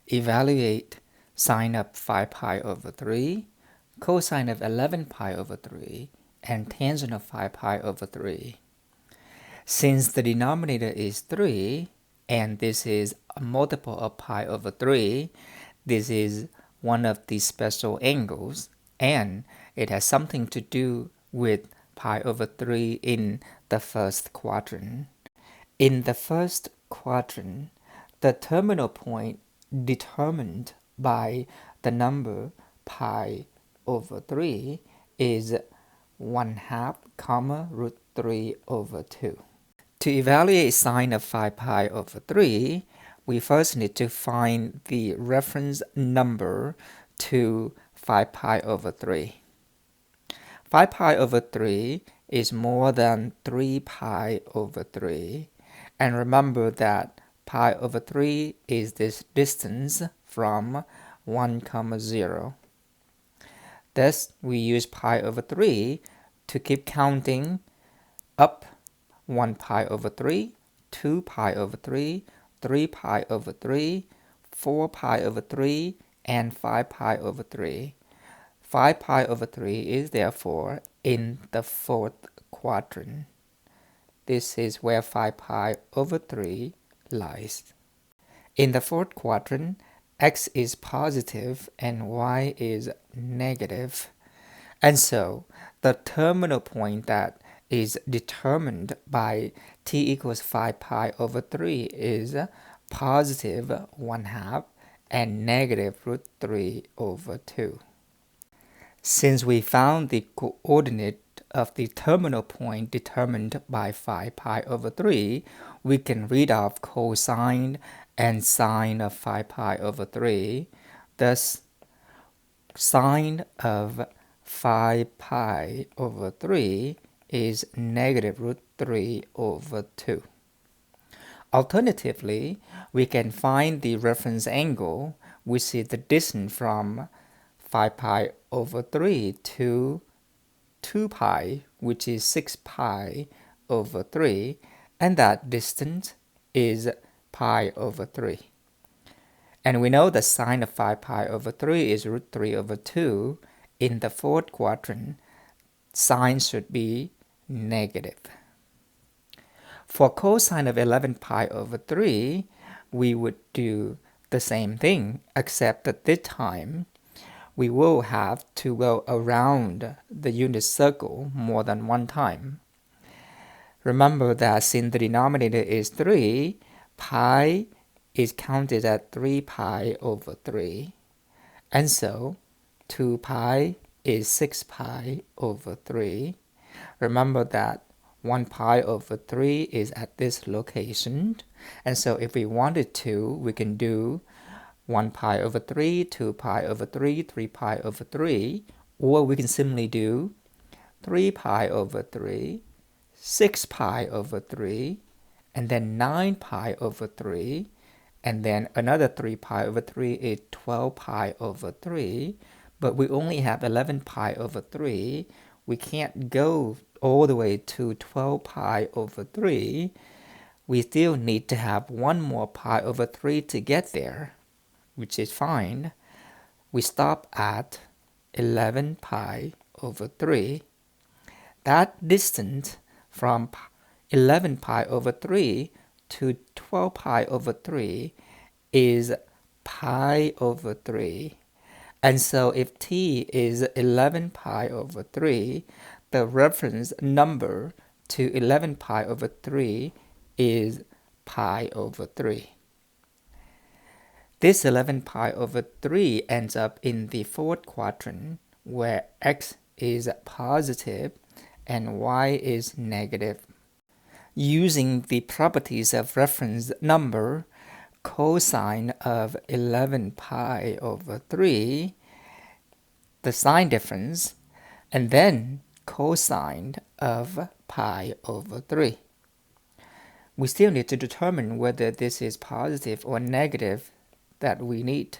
evaluate sine of 5 pi over 3, cosine of 11 pi over 3, and tangent of 5 pi over 3. Since the denominator is 3, and this is a multiple of pi over 3, this is one of the special angles, and it has something to do with pi over 3 in the first quadrant. In the first quadrant, the terminal point determined by the number pi over 3 is 1/2, root 3 over 2. To evaluate sine of 5 pi over 3, we first need to find the reference number to 5 pi over 3. 5 pi over 3 is more than 3 pi over 3. And remember that pi over 3 is this distance from 1, 0. Thus, we use pi over 3 to keep counting up 1 pi over 3, 2 pi over 3, 3 pi over 3, 4 pi over 3, and 5 pi over 3. 5 pi over 3 is therefore in the fourth quadrant. This is where 5 pi over 3 lies. In the fourth quadrant, x is positive and y is negative. And so, the terminal point that is determined by t equals 5 pi over 3 is positive 1/2 and negative root 3 over 2. Since we found the coordinate of the terminal point determined by 5 pi over 3, we can read off cosine and sine of 5 pi over 3. Thus, sine of 5 pi over 3 is negative root 3 over 2. Alternatively, we can find the reference angle, which is the distance from 5 pi over 3 to 2 pi, which is 6 pi over 3, and that distance is pi over 3. And we know the sine of 5 pi over 3 is root 3 over 2. In the fourth quadrant, sine should be negative. For cosine of 11 pi over 3, we would do the same thing, except that this time we will have to go around the unit circle more than one time. Remember that since the denominator is 3, pi is counted at 3 pi over 3. And so 2 pi is 6 pi over 3. Remember that 1 pi over 3 is at this location. And so if we wanted to, we can do 1 pi over 3, 2 pi over 3, 3 pi over 3. Or we can simply do 3 pi over 3, 6 pi over 3, and then 9 pi over 3. And then another 3 pi over 3 is 12 pi over 3. But we only have 11 pi over 3. We can't go all the way to 12 pi over 3. We still need to have one more pi over 3 to get there, which is fine. We stop at 11 pi over 3. That distance from 11 pi over 3 to 12 pi over 3 is pi over 3. And so if t is 11 pi over 3, the reference number to 11 pi over 3 is pi over 3. This 11 pi over 3 ends up in the fourth quadrant, where x is positive and y is negative. Using the properties of reference number, cosine of 11 pi over 3, the sign difference, and then cosine of pi over 3. We still need to determine whether this is positive or negative that we need.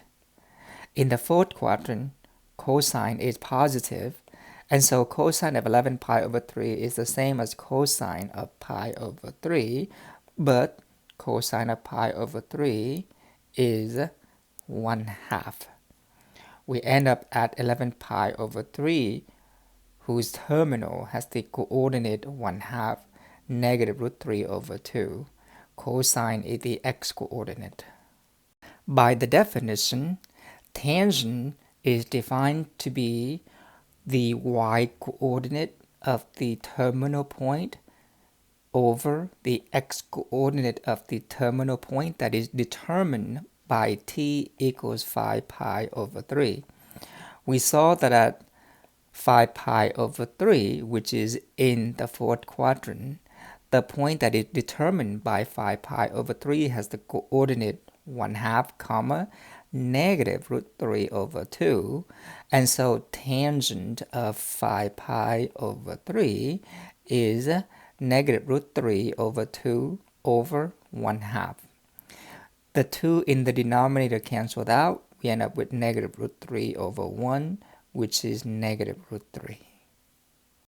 In the fourth quadrant, cosine is positive, and so cosine of 11 pi over 3 is the same as cosine of pi over 3, but cosine of pi over 3 is 1/2. We end up at 11 pi over 3, whose terminal has the coordinate 1/2, negative root 3 over 2. Cosine is the x-coordinate. By the definition, tangent is defined to be the y-coordinate of the terminal point over the x-coordinate of the terminal point that is determined by t equals 5 pi over 3. We saw that at 5 pi over 3, which is in the fourth quadrant, the point that is determined by 5 pi over 3 has the coordinate 1/2 comma negative root 3 over 2, and so tangent of 5 pi over 3 is negative root 3 over 2 over 1/2. The 2 in the denominator canceled out. We end up with negative root 3 over 1, which is negative root 3.